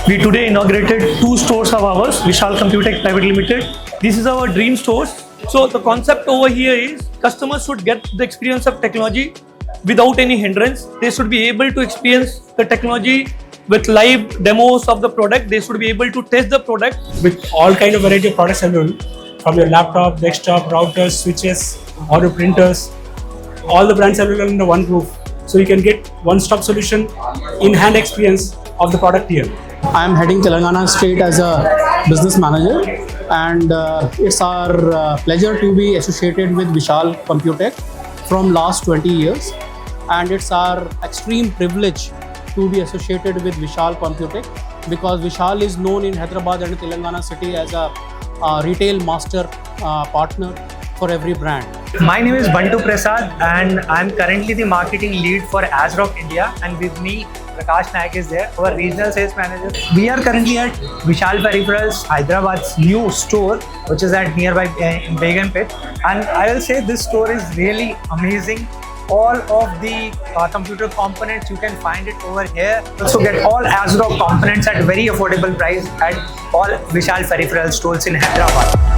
We today inaugurated 2 stores of ours, Vishal Computech Private Limited. This is our dream stores. So the concept over here is customers should get the experience of technology without any hindrance. They should be able to experience the technology with live demos of the product. They should be able to test the product. With all kind of variety of products available, from your laptop, desktop, routers, switches, audio printers, all the brands available under one roof. So you can get one-stop solution, in-hand experience of the product here. I am heading Telangana state as a business manager, and it's our pleasure to be associated with Vishal Computech from last 20 years, and it's our extreme privilege to be associated with Vishal Computech because Vishal is known in Hyderabad and Telangana city as a retail master partner for every brand. My name is Bantu Prasad and I'm currently the marketing lead for ASRock India, and with me Prakash Naik is there, our regional sales manager. We are currently at Vishal Peripherals, Hyderabad's new store, which is at nearby Begumpet, and I will say this store is really amazing. All of the computer components you can find it over here. Also get all ASRock components at very affordable price at all Vishal Peripheral stores in Hyderabad.